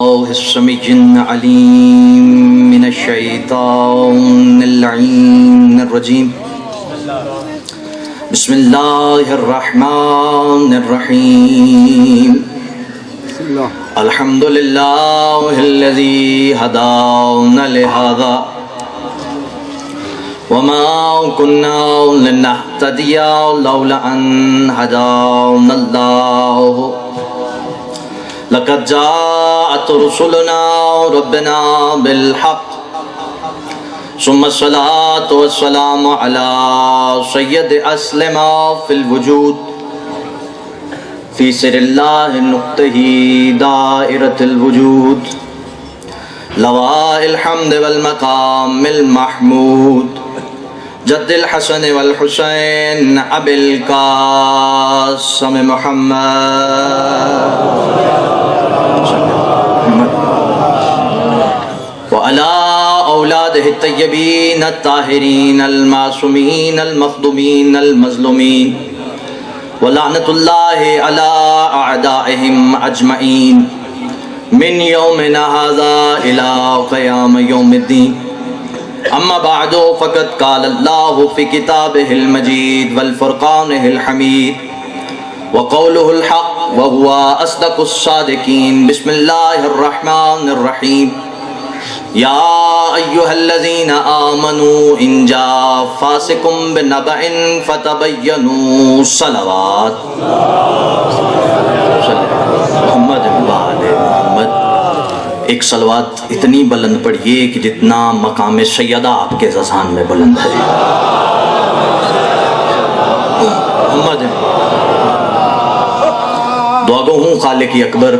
السميع العليم من الشيطان اللعين الرجيم بسم الله الرحمن الرحيم الحمد لله الذي هدانا لهذا وما كنا لنهتدي لولا أن هدانا الله لقد جاءت رسلنا ربنا بالحق ثم الصلاة والسلام على سيد أسلم في الوجود في سر الله نقطه دائرة الوجود لواء الحمد والمقام المحمود جد الحسن والحسين أبي القاسم محمد وعلى أولاده الطيبين الطاهرين المعصومين المخدومين المظلومين ولعنة الله على أعدائهم أجمعين من يومنا هذا إلى قيام يوم الدين. أما بعد فقد قال الله في كتابه المجيد والفرقانه الحميد وقوله الحق وهو أصدق الصادقين. بسم الله الرحمن الرحيم. يا أيها الذين آمنوا إن جاء فاسق بنبأ فتبينوا صلوات محمد محمد. ایک صلوات اتنی بلند پڑھیے کہ جتنا مقام سیدہ آپ کے اذان میں بلند ہے. محمد دعا گو ہوں خالق اکبر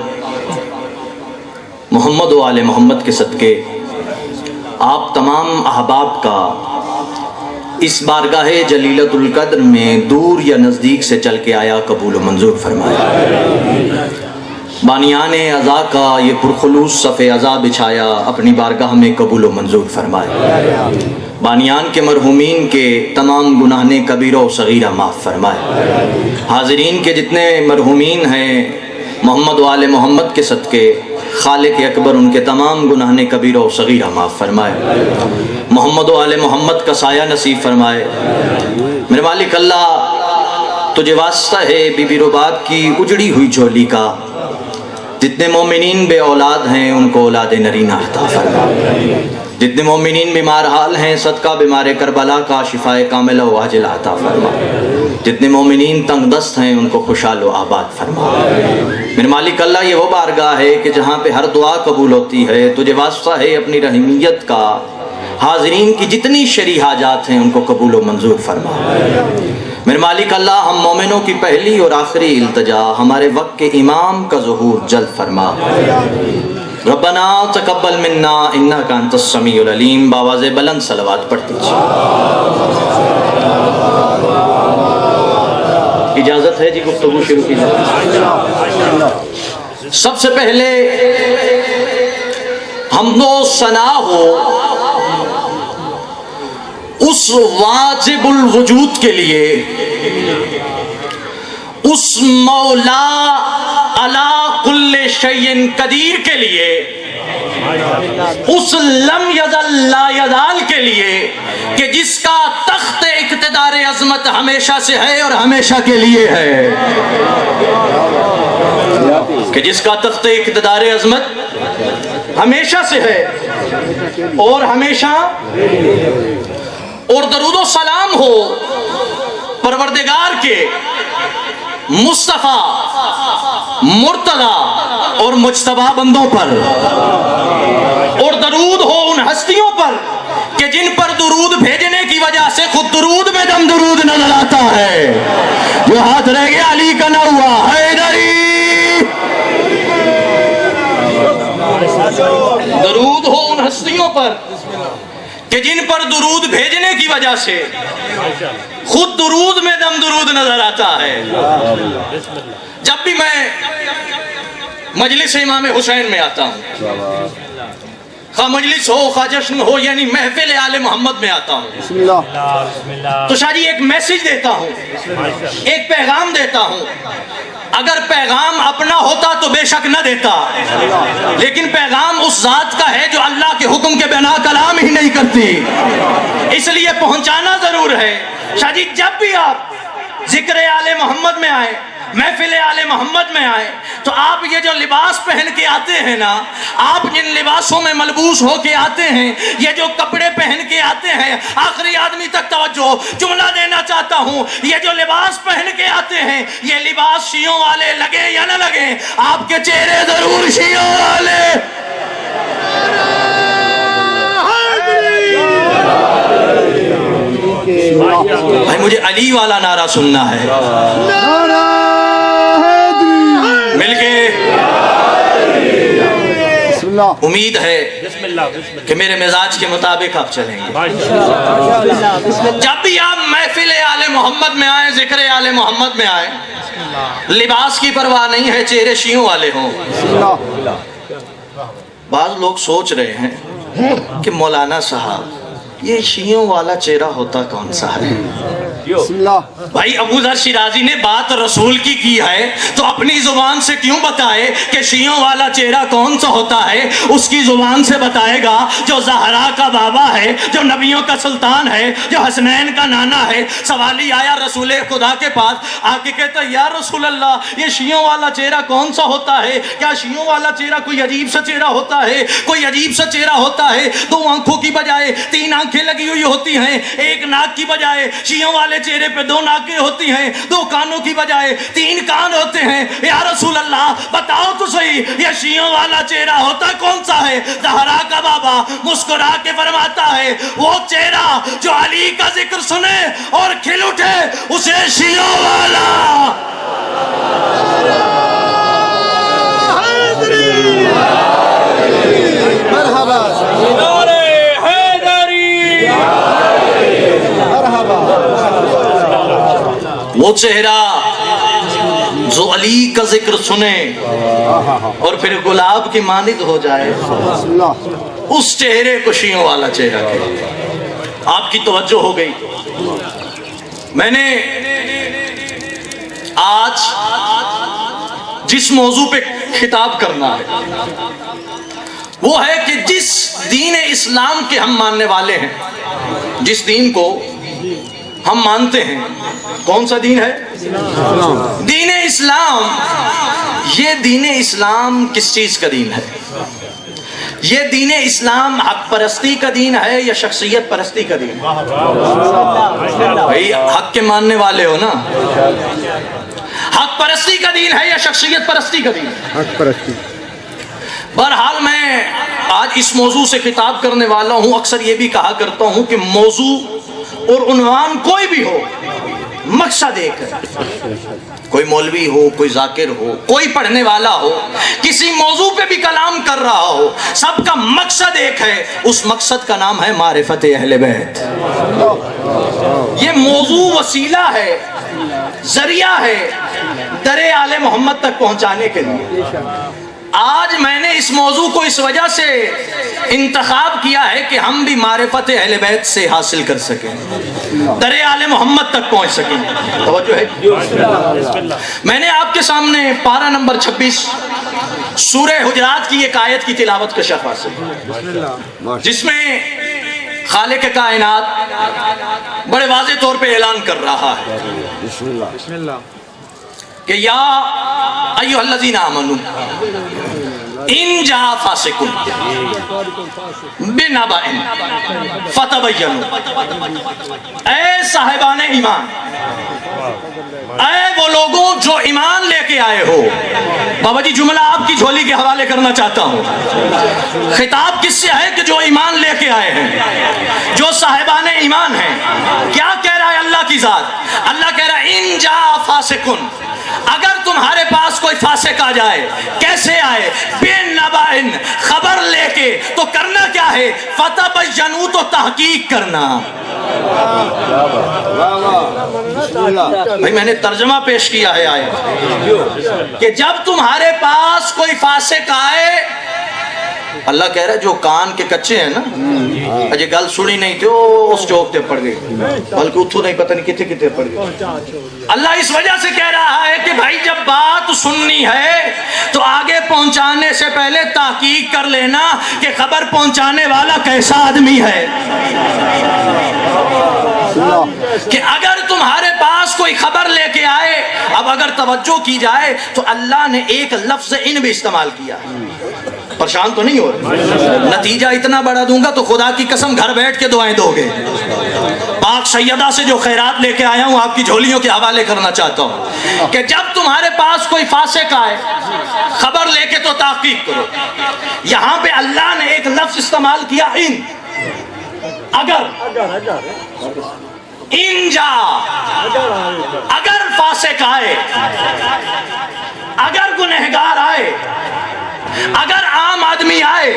محمد و آل محمد کے صدقے آپ تمام احباب کا اس بارگاہ جلیلۃ القدر میں دور یا نزدیک سے چل کے آیا قبول و منظور فرمائے. بانیان عزا کا یہ پرخلوص صف عزا بچھایا اپنی بارگاہ میں قبول و منظور فرمائے. بانیان کے مرحومین کے تمام گناہ کبیرہ و صغیرہ معاف فرمائے. حاضرین کے جتنے مرحومین ہیں محمد و آل محمد کے صدقے خالق اکبر ان کے تمام گناہ کبیرہ و صغیرہ معاف فرمائے. محمد و آل محمد کا سایہ نصیب فرمائے. میرے مالک اللہ تجھے واسطہ ہے بی بی رباب کی اجڑی ہوئی جھولی کا. جتنے مومنین بے اولاد ہیں ان کو اولاد نرینہ عطا فرما. جتنے مومنین بیمار حال ہیں صدقہ بیمار کربلا کا شفاء کاملہ و عاجلہ عطا فرما. جتنے مومنین تنگ دست ہیں ان کو خوشحال و آباد فرما. میرے مالک اللہ یہ وہ بارگاہ ہے کہ جہاں پہ ہر دعا قبول ہوتی ہے. تجھے واسطہ ہے اپنی رحمیت کا حاضرین کی جتنی شرعی حاجات ہیں ان کو قبول و منظور فرما. میرے مالک اللہ ہم مومنوں کی پہلی اور آخری التجا ہمارے وقت کے امام کا ظہور جلد فرما. ربنا تقبل منا انک انت السمیع العلیم. باواز بلند صلوات پڑھتی جائے. اجازت ہے جی گفتگو شروع کی جائے. سب سے پہلے حمد و ثنا ہو اس واجب الوجود کے لیے، اس مولا علی کل شیء قدیر کے لیے، اس لم یزل لا یزال کے لیے کہ جس کا تخت اقتدار عظمت ہمیشہ سے ہے اور ہمیشہ کے لیے ہے. کہ جس کا تخت اقتدار عظمت ہمیشہ سے ہے اور ہمیشہ. اور درود و سلام ہو پروردگار کے مصطفیٰ مرتضی اور مجتبی بندوں پر. اور درود ہو ان ہستیوں پر کہ جن پر درود بھیجنے کی وجہ سے خود درود میں دم درود نظر آتا ہے. جو ہاتھ رہ گیا علی کا نہ ہوا حیدری. درود ہو ان ہستیوں پر کہ جن پر درود بھیجنے کی وجہ سے خود درود میں دم درود نظر آتا ہے. جب بھی میں مجلس امام حسین میں آتا ہوں، خواہ مجلس ہو خواہ جشن ہو، یعنی محفل آل محمد میں آتا ہوں، تو شاہ جی ایک میسیج دیتا ہوں، ایک پیغام دیتا ہوں اگر پیغام اپنا ہوتا تو بے شک نہ دیتا، لیکن پیغام اس ذات کا ہے جو اللہ کے حکم کے بنا کلام ہی نہیں کرتی، اس لیے پہنچانا ضرور ہے۔ شاہ جی جب بھی آپ ذکر آل محمد میں آئے، محفل آل محمد میں آئے، تو آپ یہ جو لباس پہن کے آتے ہیں نا، آپ جن لباسوں میں ملبوس ہو کے آتے ہیں، یہ جو کپڑے پہن کے آتے ہیں، آخری آدمی تک توجہ، جملہ دینا چاہتا ہوں، یہ جو لباس پہن کے آتے ہیں، یہ لباس شیعوں والے لگے یا نہ لگے، آپ کے چہرے ضرور شیعوں والے۔ بھائی مجھے علی والا نعرہ سننا ہے، مل کے امید ہے کہ میرے مزاج کے مطابق آپ چلیں گے۔ جب بھی آپ محفل آل محمد میں آئیں، ذکر آل محمد میں آئیں، لباس کی پرواہ نہیں ہے، چہرے شیعوں والے ہوں۔ بعض لوگ سوچ رہے ہیں کہ مولانا صاحب یہ شیعوں والا چہرہ ہوتا کون سا ہے؟ بھائی ابو ذر شیرازی نے بات رسول کی ہے تو اپنی زبان سے کیوں بتائے کہ شیعوں والا چہرہ کون سا ہوتا ہے؟ اس کی زبان سے بتائے گا جو زہرا کا بابا ہے، جو نبیوں کا سلطان ہے، جو حسنین کا نانا ہے۔ سوالی آیا رسول خدا کے پاس، آ کے کہتا یا رسول اللہ یہ شیعوں والا چہرہ کون سا ہوتا ہے؟ کیا شیعوں والا چہرہ کوئی عجیب سا چہرہ ہوتا ہے؟ کوئی عجیب سا چہرہ ہوتا ہے، دو آنکھوں کی بجائے تین آنکھیں لگی ہوئی ہوتی ہیں، ایک ناک کی بجائے شیعوں والے چہرے پہ دو ناکیں ہوتی ہیں، دو کانوں کی بجائے تین کان ہوتے ہیں۔ یا رسول اللہ بتاؤ تو صحیح یہ شیعوں والا چہرہ ہوتا کون سا ہے؟ زہرا کا بابا مسکرا کے فرماتا ہے وہ چہرہ جو علی کا ذکر سنے اور کھل اٹھے اسے شیعوں والا۔ وہ چہرہ جو علی کا ذکر سنے اور پھر گلاب کی مانند ہو جائے، اس چہرے کو شیعوں والا چہرہ کہتے۔ آپ کی توجہ ہو گئی۔ میں نے آج جس موضوع پہ خطاب کرنا ہے وہ ہے کہ جس دین اسلام کے ہم ماننے والے ہیں، جس دین کو ہم مانتے ہیں، کون سا دین ہے؟ دین اسلام۔ یہ دین اسلام کس چیز کا دین ہے؟ یہ دین اسلام حق پرستی کا دین ہے یا شخصیت پرستی کا دین ہے؟ بھائی حق کے ماننے والے ہو نا، حق پرستی کا دین ہے یا شخصیت پرستی کا دین ہے؟ حق پرستی۔ بہرحال میں آج اس موضوع سے خطاب کرنے والا ہوں۔ اکثر یہ بھی کہا کرتا ہوں کہ موضوع اور عنوان کوئی بھی ہو، مقصد ایک ہے۔ کوئی مولوی ہو، کوئی ذاکر ہو، کوئی پڑھنے والا ہو، کسی موضوع پہ بھی کلام کر رہا ہو، سب کا مقصد ایک ہے۔ اس مقصد کا نام ہے معرفت اہل بیت۔ یہ موضوع وسیلہ ہے، ذریعہ ہے در آل محمد تک پہنچانے کے لیے۔ آج میں نے اس موضوع کو اس وجہ سے انتخاب کیا ہے کہ ہم بھی معرفت اہل بیت سے حاصل کر سکیں، در آل محمد تک پہنچ سکیں۔ توجہ ہے؟ میں نے آپ کے سامنے پارہ نمبر 26 سورہ حجرات کی ایک آیت کی تلاوت کا شرف حاصل، جس میں خالق کائنات بڑے واضح طور پہ اعلان کر رہا ہے بسم اللہ کہ یا ایھا الذین آمنوا ان جاء فاسق بنبأ فتبینوا۔ اے صاحبان ایمان، اے وہ لوگوں جو ایمان لے کے آئے ہو۔ بابا جی جملہ آپ کی جھولی کے حوالے کرنا چاہتا ہوں۔ خطاب کس سے ہے؟ کہ جو ایمان لے کے آئے ہیں، جو صاحبان ایمان ہیں۔ کیا کہہ رہا ہے اللہ کی ذات؟ اللہ کہہ رہا ہے ان جاء فاسق، اگر تمہارے پاس کوئی فاسق آ جائے، کیسے آئے؟ بِنَبَإٍ، خبر لے کے، تو کرنا کیا ہے؟ فَتَبَيَّنُوا، تو تحقیق کرنا۔ بھائی میں نے ترجمہ پیش کیا ہے آیت کہ جب تمہارے پاس کوئی فاسق آئے اللہ کہہ رہا ہے جو کان کے کچے ہیں نا اجے گل سنی نہیں تھی اس چوک تے پڑ گئی بلکہ اتھو نہیں پتہ نہیں کتے کتے پڑ گئی. اللہ اس وجہ سے کہہ رہا ہے کہ بھائی جب بات سننی ہے تو آگے پہنچانے سے پہلے تحقیق کر لینا کہ خبر پہنچانے والا کیسا آدمی ہے. کہ اگر تمہارے پاس کوئی خبر لے کے آئے, اب اگر توجہ کی جائے تو اللہ نے ایک لفظ ان بھی استعمال کیا. پریشان تو نہیں ہو رہے؟ نتیجہ اتنا بڑا دوں گا تو خدا کی قسم گھر بیٹھ کے دعائیں دو گے. پاک سیدہ سے جو خیرات لے کے آیا ہوں آپ کی جھولیوں کے حوالے کرنا چاہتا ہوں کہ جب تمہارے پاس کوئی فاسق آئے خبر لے کے تو تحقیق کرو. یہاں پہ اللہ نے ایک لفظ استعمال کیا ان. ان جا, اگر فاسق آئے, اگر گنہگار آئے, اگر عام آدمی آئے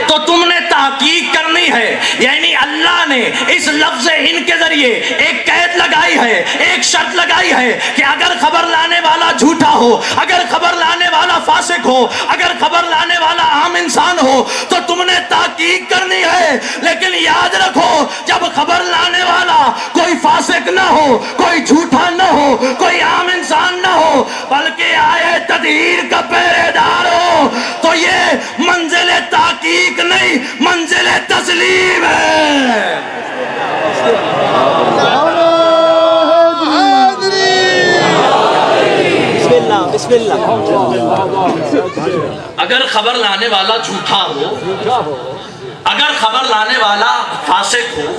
تو تم نے تحقیق کرنی ہے. یعنی اللہ نے اس لفظ ان کے ذریعے ایک قید لگائی ہے, ایک شرط لگائی ہے کہ اگر خبر لانے والا جھوٹا ہو, اگر خبر لانے والا فاسق ہو, اگر خبر لانے والا عام انسان ہو تو تم نے تحقیق کرنی ہے. لیکن یاد رکھو جب خبر لانے والا کوئی فاسق نہ ہو, کوئی جھوٹا نہ ہو, کوئی عام انسان نہ ہو, بلکہ آئے تطہیر کا پہرے دار ہو تو یہ منزل تحقیق نہیں منزل تسلیم ہے. بسم اللہ. اگر خبر لانے والا جھوٹا ہو, اگر خبر لانے والا فاسق ہو,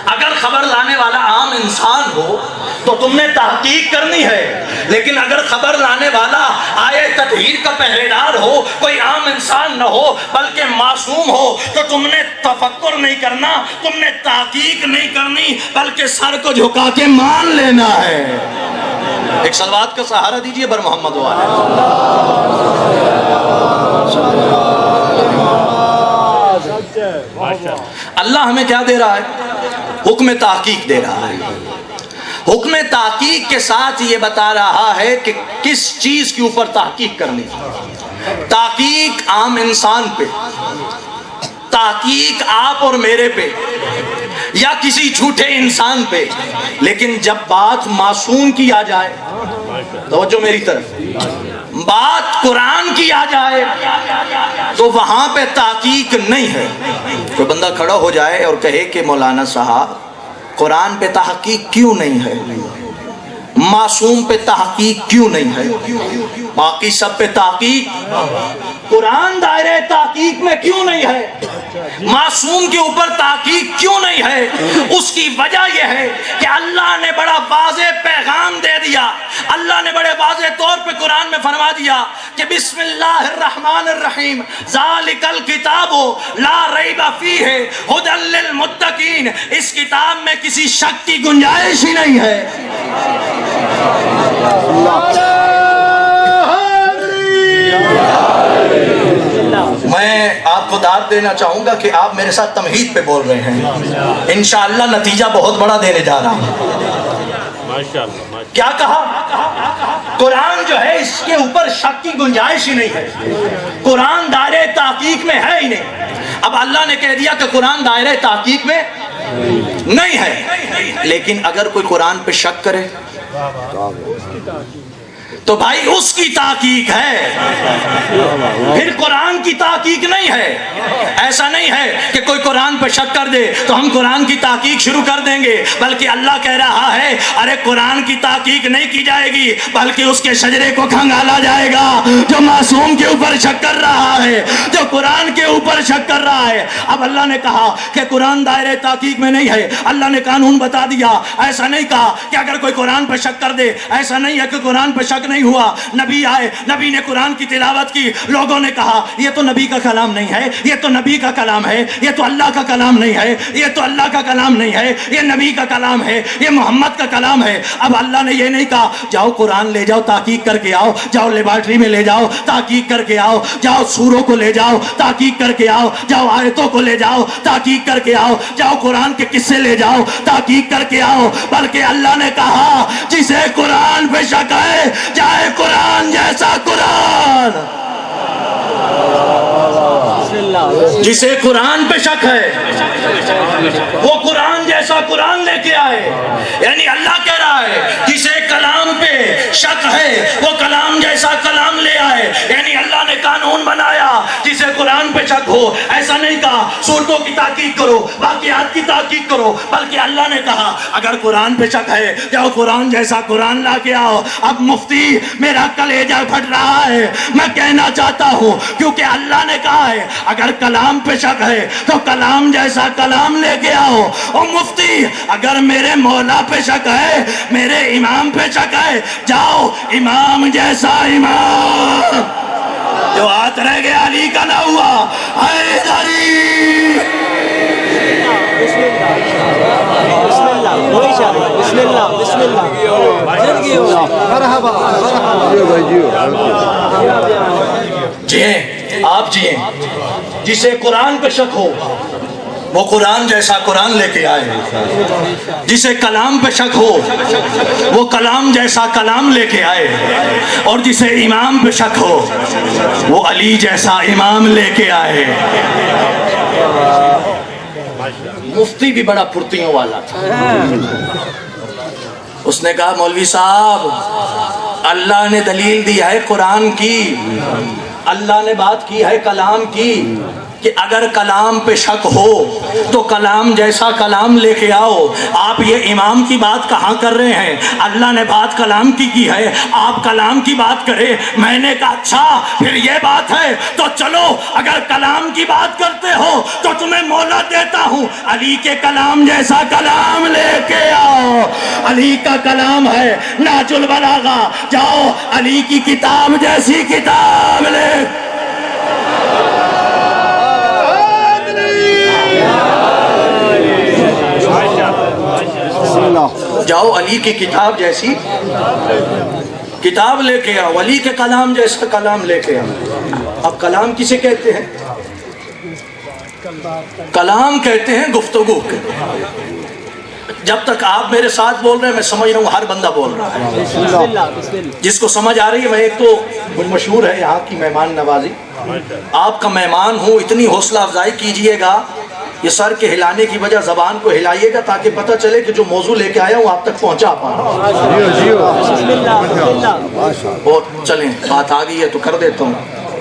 اگر خبر لانے والا عام انسان ہو تو تم نے تحقیق کرنی ہے. لیکن اگر خبر لانے والا آئے تطہیر کا پہرے دار ہو, کوئی عام انسان نہ ہو بلکہ معصوم ہو, تو تم نے تفکر نہیں کرنا, تم نے تحقیق نہیں کرنی, بلکہ سر کو جھکا کے مان لینا ہے. ایک صلوات کا سہارا دیجئے بر محمد والے. اللہ ہمیں کیا دے رہا ہے؟ حکم تحقیق دے رہا ہے. حکم تحقیق کے ساتھ یہ بتا رہا ہے کہ کس چیز کے اوپر تحقیق کرنی. تحقیق عام انسان پہ, تحقیق آپ اور میرے پہ, یا کسی جھوٹے انسان پہ. لیکن جب بات معصوم کی آ جائے, توجہ میری طرف, بات قرآن کی آ جائے تو وہاں پہ تحقیق نہیں ہے. کوئی بندہ کھڑا ہو جائے اور کہے کہ مولانا صاحب قرآن پہ تحقیق کیوں نہیں ہے, معصوم پہ تحقیق کیوں نہیں ہے, باقی سب پہ تحقیق, قرآن دائرے تحقیق میں کیوں نہیں ہے, معصوم کے اوپر تحقیق کیوں نہیں ہے؟ اس کی وجہ یہ ہے کہ اللہ نے بڑا واضح پیغام دے دیا. اللہ نے بڑے واضح طور پہ قرآن میں فرما دیا کہ بسم اللہ الرحمن الرحیم, ذالک الکتاب لا ریب فیہ ھدی للمتقین. اس کتاب میں کسی شک کی گنجائش ہی نہیں ہے. میں آپ کو داد دینا چاہوں گا کہ آپ میرے ساتھ تمہید پہ بول رہے ہیں. انشاءاللہ نتیجہ بہت بڑا دینے جا رہا ہوں. کیا کہا؟ قرآن جو ہے اس کے اوپر شک کی گنجائش ہی نہیں ہے. قرآن دائرہ تحقیق میں ہے ہی نہیں. اب اللہ نے کہہ دیا کہ قرآن دائرہ تحقیق میں نہیں ہے. لیکن اگر کوئی قرآن پہ شک کرے تو بھائی اس کی تحقیق ہے, پھر قرآن کی تحقیق نہیں ہے. ایسا نہیں ہے کہ کوئی قرآن پہ شک کر دے تو ہم قرآن کی تحقیق شروع کر دیں گے, بلکہ اللہ کہہ رہا ہے ارے قرآن کی تحقیق نہیں کی جائے گی بلکہ اس کے شجرے کو کھنگالا جائے گا. جو معصوم کے اوپر شک کر رہا ہے, جو قرآن کے اوپر شک کر رہا ہے. اب اللہ نے کہا کہ قرآن دائرہ تحقیق میں نہیں ہے. اللہ نے قانون بتا دیا. ایسا نہیں کہا کہ اگر کوئی قرآن پہ شک کر دے, ایسا نہیں ہے کہ قرآن پہ شک نہیں ہوا. نبی آئے, نبی نے قرآن کی تلاوت کی, لوگوں نے کہا یہ تو نبی کا کلام نہیں ہے, یہ تو نبی کا کلام ہے, یہ تو اللہ کا کلام نہیں ہے, یہ تو اللہ کا کلام نہیں ہے, یہ نبی کا کلام ہے, یہ محمد کا کلام ہے. اب اللہ نے یہ نہیں کہا جاؤ قرآن لے جاؤ تحقیق کر کے آؤ, جاؤ لیبارٹری میں لے جاؤ تحقیق کر کے آؤ, جاؤ سوروں کو لے جاؤ تحقیق کر کے آؤ, جاؤ آیتوں کو لے جاؤ تحقیق کر کے آؤ, جاؤ قرآن کے قصے لے جاؤ تحقیق کر کے آؤ. بلکہ اللہ نے کہا جسے قرآن پہ شک ہے جائے قرآن جیسا قرآن. جسے قرآن پہ شک ہے وہ قرآن جیسا قرآن لے کے آئے. یعنی اللہ کہہ رہا ہے جسے کلام پہ شک ہے وہ کلام جیسا کلام لے آئے. یعنی اللہ نے قانون بنایا جسے قرآن پہ شک ہو. ایسا نہیں کہا صورتوں کی تحقیق کرو, واقعات کی تحقیق کرو, بلکہ اللہ نے کہا اگر قرآن پہ شک ہے جاؤ قرآن جیسا قرآن لا کے آؤ. اب مفتی میرا کلیجہ پھٹ رہا ہے, میں کہنا چاہتا ہوں کیونکہ اللہ نے کہا ہے اگر کلام پہ شک ہے تو کلام جیسا کلام لے کے آؤ. اور مفتی اگر میرے مولا پہ شک ہے, میرے امام پہ شک ہے, جاؤ امام جیسا امام. جو ہاتھ رہ گیا علی کا نہ ہوا حیدری. بسم اللہ جئیں آپ جئیں. جسے قرآن پہ شک ہو وہ قرآن جیسا قرآن لے کے آئے. جسے کلام پہ شک ہو وہ کلام جیسا کلام لے کے آئے. اور جسے امام پہ شک ہو وہ علی جیسا امام لے کے آئے. مفتی بھی بڑا پھرتیوں والا تھا. اس نے کہا مولوی صاحب اللہ نے دلیل دی ہے قرآن کی, اللہ نے بات کی ہے کلام کی کہ اگر کلام پہ شک ہو تو کلام جیسا کلام لے کے آؤ. آپ یہ امام کی بات کہاں کر رہے ہیں؟ اللہ نے بات کلام کی ہے, آپ کلام کی بات کرے. میں نے کہا اچھا پھر یہ بات ہے تو چلو اگر کلام کی بات کرتے ہو تو تمہیں مولا دیتا ہوں, علی کے کلام جیسا کلام لے کے آؤ. علی کا کلام ہے نہج البلاغہ, جاؤ علی کی کتاب جیسی کتاب لے. جاؤ علی کی کتاب جیسی کتاب لے کے آؤ, علی کے کلام جیسا کلام لے کے آؤ. اب کلام کسے کہتے ہیں؟ کلام کہتے ہیں گفتگو کے. جب تک آپ میرے ساتھ بول رہے ہیں میں سمجھ رہا ہوں ہر بندہ بول رہا ہے. جس کو سمجھ آ رہی ہے, میں ایک تو مشہور ہے یہاں کی مہمان نوازی, آپ کا مہمان ہوں, اتنی حوصلہ افزائی کیجئے گا, یہ سر کے ہلانے کی وجہ زبان کو ہلائیے گا تاکہ پتہ چلے کہ جو موضوع لے کے آیا ہوں آپ تک پہنچا پاؤں. اور چلیں بات آ گئی ہے تو کر دیتا ہوں.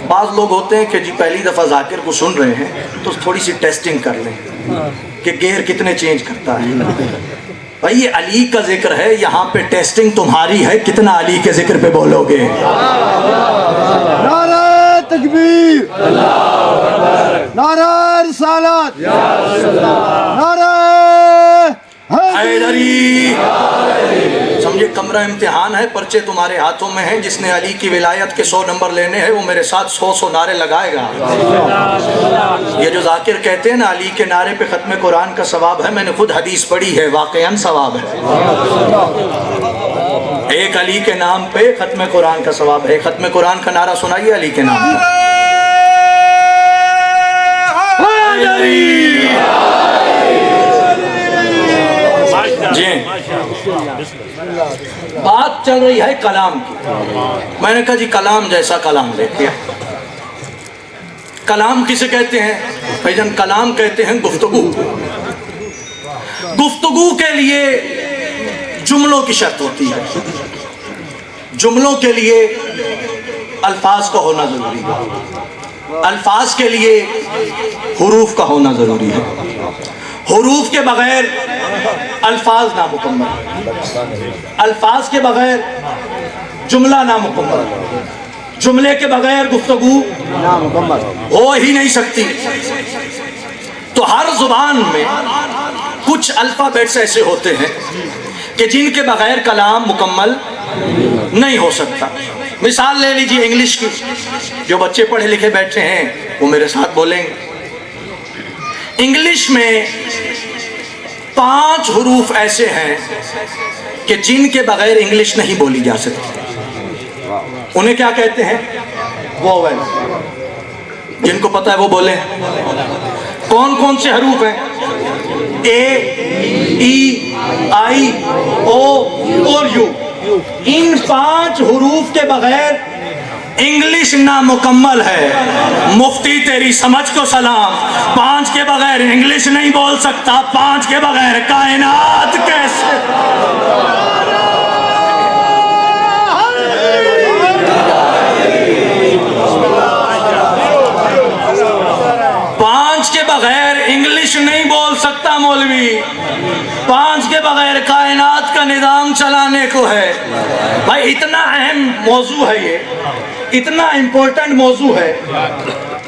بعض لوگ ہوتے ہیں کہ جی پہلی دفعہ ذاکر کو سن رہے ہیں تو تھوڑی سی ٹیسٹنگ کر لیں کہ گیئر کتنے چینج کرتا ہے. بھائی یہ علی کا ذکر ہے, یہاں پہ ٹیسٹنگ تمہاری ہے کتنا علی کے ذکر پہ بولو گے. نعرہ تکبیر, نعرہ رسالت, نعرہ حیدری. سمجھے کمرہ امتحان ہے, پرچے تمہارے ہاتھوں میں ہیں. جس نے علی کی ولایت کے 100 نمبر لینے ہیں وہ میرے ساتھ 100 نعرے لگائے گا. یہ جو ذاکر کہتے ہیں نا علی کے نعرے پہ ختم قرآن کا ثواب ہے, میں نے خود حدیث پڑھی ہے, واقعاً ثواب ہے. ایک علی کے نام پہ ختم قرآن کا ثواب ہے. ختم قرآن کا نعرہ سنائیے علی کے نام پہ. جی بات چل رہی ہے کلام کی. میں نے کہا جی کلام جیسا کلام لے کے. کلام کسے کہتے ہیں بھائی جان؟ کلام کہتے ہیں گفتگو. گفتگو کے لیے جملوں کی شرط ہوتی ہے. جملوں کے لیے الفاظ کا ہونا ضروری ہے. الفاظ کے لیے حروف کا ہونا ضروری ہے. حروف کے بغیر الفاظ نامکمل, الفاظ کے بغیر جملہ نامکمل, جملے کے بغیر گفتگو ہو ہی نہیں سکتی. تو ہر زبان میں کچھ الفابیٹس ایسے ہوتے ہیں کہ جن کے بغیر کلام مکمل نہیں ہو سکتا. مثال لے لیجیے انگلش کی. جو بچے پڑھے لکھے بیٹھے ہیں وہ میرے ساتھ بولیں گے. انگلش میں 5 حروف ایسے ہیں کہ جن کے بغیر انگلش نہیں بولی جا سکتی. انہیں کیا کہتے ہیں؟ وویل. جن کو پتہ ہے وہ بولیں. کون کون سے حروف ہیں؟ اے, ای, آئی, او اور یو. ان 5 حروف کے بغیر انگلش نامکمل ہے، مفتی تیری سمجھ کو سلام، 5 کے بغیر انگلش نہیں بول سکتا، 5 کے بغیر کائنات کیسے؟ 5 کے بغیر انگلش نہیں بول سکتا مولوی، 5 کے بغیر کائنات کا نظام چلانے کو ہے۔ بھائی اتنا اہم موضوع ہے، یہ اتنا امپورٹنٹ موضوع ہے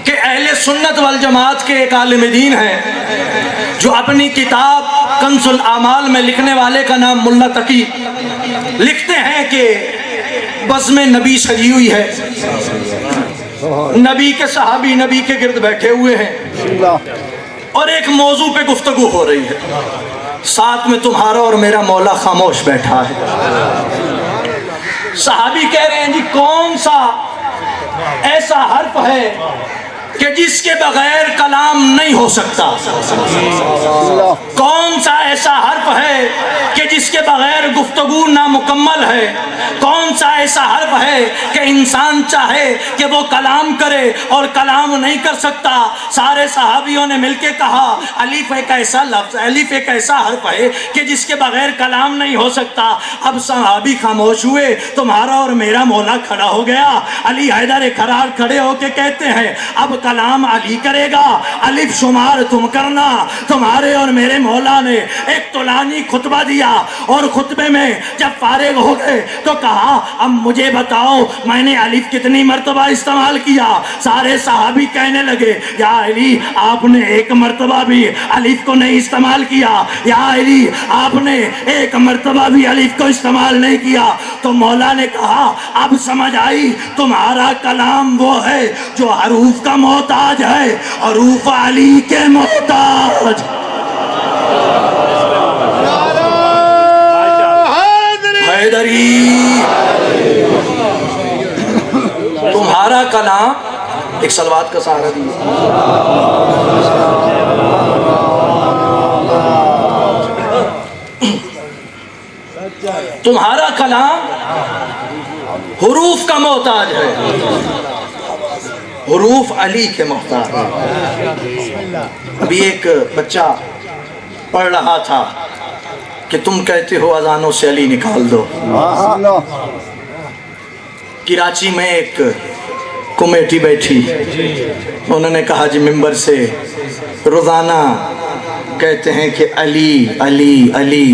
کہ اہل سنت والجماعت کے ایک عالم دین ہیں جو اپنی کتاب کنز الاعمال میں لکھنے والے کا نام ملا تقی، لکھتے ہیں کہ بزم نبی سجی ہوئی ہے، نبی کے صحابی نبی کے گرد بیٹھے ہوئے ہیں اور ایک موضوع پہ گفتگو ہو رہی ہے، ساتھ میں تمہارا اور میرا مولا خاموش بیٹھا ہے۔ صحابی کہہ رہے ہیں جی کون سا ایسا حرف ہے کہ جس کے بغیر کلام نہیں ہو سکتا؟ کون سا ایسا حرف ہے کہ جس کے بغیر گفتگو نامکمل ہے؟ کون سا ایسا حرف ہے کہ انسان چاہے کہ وہ کلام کرے اور کلام نہیں کر سکتا؟ سارے صحابیوں نے مل کے کہا الف ایک ایسا لفظ، الف ایک ایسا حرف ہے کہ جس کے بغیر کلام نہیں ہو سکتا۔ اب صحابی خاموش ہوئے، تمہارا اور میرا مولا کھڑا ہو گیا، علی حیدر قرار کھڑے ہو کے کہتے ہیں اب کلام علی کرے گا، الف شمار تم کرنا۔ تمہارے اور میرے مولا نے ایک طولانی خطبہ دیا اور خطبے میں جب فارغ ہو گئے تو کہا اب مجھے بتاؤ میں نے الف کتنی مرتبہ استعمال کیا؟ سارے صحابی کہنے لگے یا علی آپ نے ایک مرتبہ بھی الف کو نہیں استعمال کیا، یا علی آپ نے ایک مرتبہ بھی الف کو استعمال نہیں کیا۔ تو مولا نے کہا اب سمجھ آئی، تمہارا کلام وہ ہے جو حروف کا محتاج ہے، حروف علی کے محتاج۔ حیدری تمہارا کلام، ایک صلوات کا سہارا دیجیے۔ تمہارا کلام حروف کا محتاج ہے، حروف علی کے محتاج ہے۔ ابھی ایک بچہ پڑھ رہا تھا کہ تم کہتے ہو اذانوں سے علی نکال دو۔ کراچی میں ایک کمیٹی بیٹھی، انہوں نے کہا جی ممبر سے روزانہ کہتے ہیں کہ علی علی علی،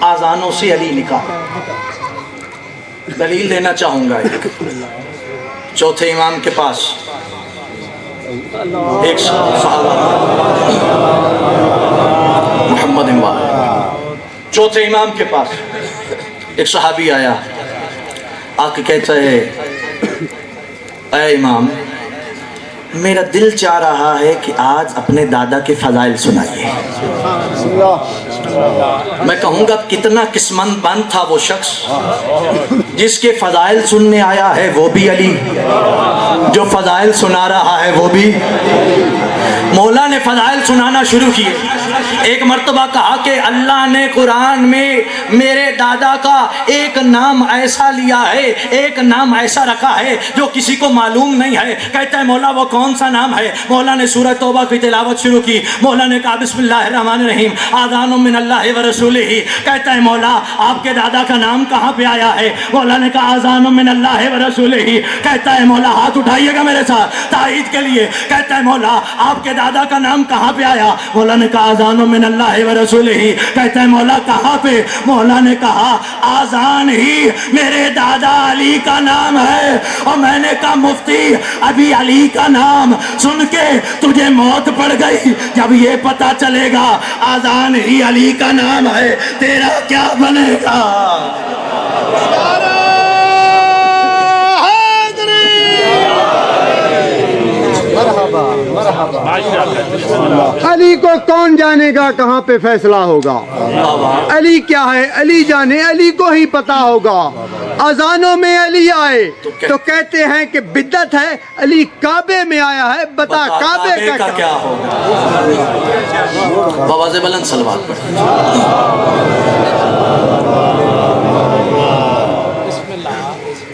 اذانوں سے علی نکال۔ دلیل دینا چاہوں گا، ایک چوتھے امام کے پاس ایک صحابہ محمد امام، چوتھے امام کے پاس ایک صحابی آیا، آ کے کہتا ہے اے امام میرا دل چاہ رہا ہے کہ آج اپنے دادا کے فضائل سنائیے۔ میں کہوں گا کتنا قسمت بند تھا وہ شخص جس کے فضائل سننے آیا ہے وہ بھی علی، جو فضائل سنا رہا ہے وہ بھی۔ مولا نے فضائل سنانا شروع کیے۔ ایک مرتبہ کہا کہ اللہ نے قرآن میں میرے دادا کا ایک نام ایسا لیا ہے، ایک نام ایسا رکھا ہے جو کسی کو معلوم نہیں ہے۔ کہتا ہے مولا وہ کون سا نام ہے؟ مولا نے سورہ توبہ کی تلاوت شروع کی۔ مولا نے کہا بسم اللہ الرحمن الرحیم آذان من اللہ ورسولہ۔ کہتا ہے مولا آپ کے دادا کا نام کہاں پہ آیا ہے؟ مولا نے کہا آذان من اللہ ورسولہ۔ کہتا ہے مولا ہاتھ اٹھائیے گا میرے ساتھ تائید کے لیے۔ کہتا ہے مولا آپ کے دادا کا نام کہاں پہ آیا؟ مولا نے کہا آذان من اللہ ورسولہ۔ کہتا ہے مولا کہاں پہ؟ مولا نے کہا آذان ہی میرے دادا علی کا نام ہے۔ اور میں نے کہا مفتی ابھی علی کا نام سن کے تجھے موت پڑ گئی، جب یہ پتا چلے گا آذان ہی علی کا نام ہے تیرا کیا بنے گا؟ علی کو کون جانے گا کہاں پہ فیصلہ ہوگا؟ علی کیا ہے علی جانے، علی کو ہی پتا ہوگا۔ اذانوں میں علی آئے تو کہتے ہیں کہ بدعت ہے، علی کعبے میں آیا ہے، بتا کعبے کا کیا ہوگا؟ بواز بلند صلوات پڑھیں۔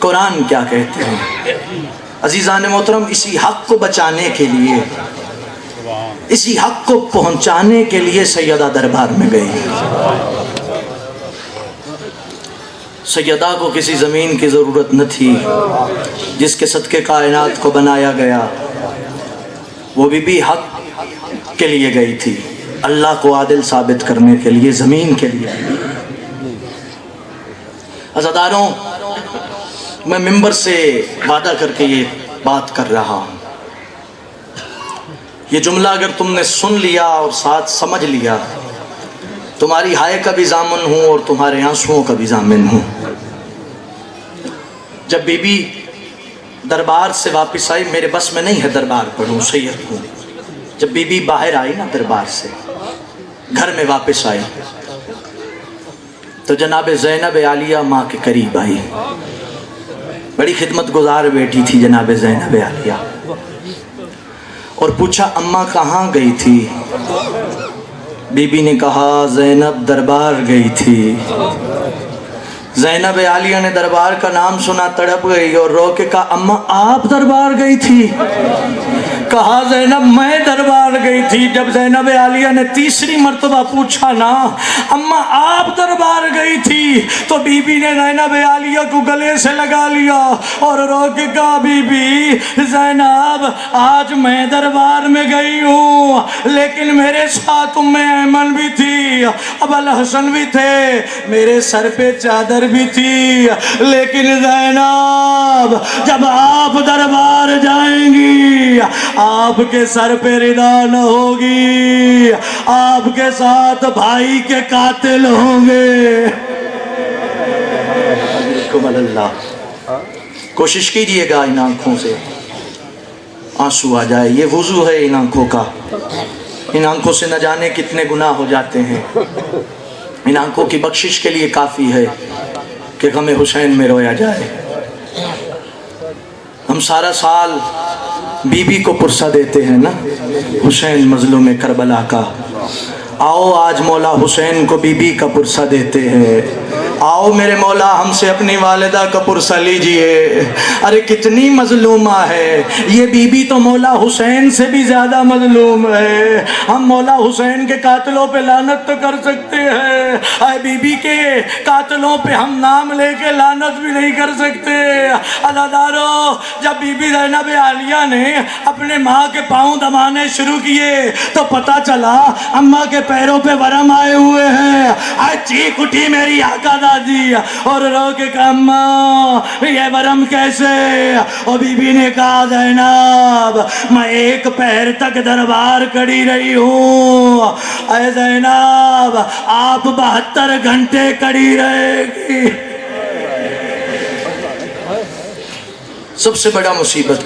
قرآن کیا کہتے ہیں؟ عزیزان محترم، اسی حق کو بچانے کے لیے، اسی حق کو پہنچانے کے لیے سیدہ دربار میں گئی۔ سیدہ کو کسی زمین کی ضرورت نہ تھی، جس کے صدقے کائنات کو بنایا گیا، وہ بھی حق کے لیے گئی تھی، اللہ کو عادل ثابت کرنے کے لیے، زمین کے لیے۔ عزاداروں، میں ممبر سے وعدہ کر کے یہ بات کر رہا ہوں، یہ جملہ اگر تم نے سن لیا اور ساتھ سمجھ لیا، تمہاری ہائے کا بھی ضامن ہوں اور تمہارے آنسوؤں کا بھی ضامن ہوں۔ جب بی بی دربار سے واپس آئی، میرے بس میں نہیں ہے دربار پڑھوں، سید ہوں، جب بی بی باہر آئی نا دربار سے، گھر میں واپس آئی، تو جناب زینب عالیہ ماں کے قریب آئی۔ بڑی خدمت گزار بیٹی تھی جناب زینب عالیہ، اور پوچھا اماں کہاں گئی تھی؟ بی بی نے کہا زینب دربار گئی تھی۔ زینب عالیہ نے دربار کا نام سنا، تڑپ گئی اور رو کے کہا اماں آپ دربار گئی تھی؟ کہا زینب میں دربار گئی تھی۔ جب زینب عالیہ نے تیسری مرتبہ پوچھا نا اماں آپ دربار گئی تھی، تو بی بی نے زینب عالیہ کو گلے سے لگا لیا اور رو کے کہا بی بی زینب آج میں دربار میں گئی ہوں، لیکن میرے ساتھ ام ایمن بھی تھی، ابو الحسن بھی تھے، میرے سر پہ چادر بھی تھی، لیکن زینب جب آپ دربار جائیں گی آپ کے سر پہ ردا نہ ہوگی، آپ کے ساتھ بھائی کے قاتل ہوں گے۔ اللہ، کوشش کیجئے گا ان آنکھوں سے آنسو آ جائے، یہ وضو ہے ان آنکھوں کا، ان آنکھوں سے نہ جانے کتنے گناہ ہو جاتے ہیں، ان آنکھوں کی بخشش کے لیے کافی ہے کہ غم حسین میں رویا جائے۔ ہم سارا سال بی بی کو پرسہ دیتے ہیں نا، حسین مظلوم کربلا کا، آؤ آج مولا حسین کو بی بی کا پرسہ دیتے ہیں، آؤ میرے مولا ہم سے اپنی والدہ کا پرسہ لیجئے۔ ارے کتنی مظلومہ ہے یہ بی بی، تو مولا حسین سے بھی زیادہ مظلوم ہے۔ ہم مولا حسین کے قاتلوں پہ لعنت تو کر سکتے ہیں، اے بی بی کے قاتلوں پہ ہم نام لے کے لعنت بھی نہیں کر سکتے۔ عزادارو، جب بی بی زینب عالیہ نے اپنے ماں کے پاؤں دبانے شروع کیے تو پتا چلا اماں کے پیروں پہ ورم آئے ہوئے ہیں۔ آج چیخ اٹھی میری آقا دادی اور رو کے کہا اماں یہ ورم کیسے؟ اور بی بی نے کہا زینب میں ایک پیر تک دربار کڑی رہی ہوں، اے زینب آپ 72 گھنٹے کڑی رہے گی۔ سب سے بڑا مصیبت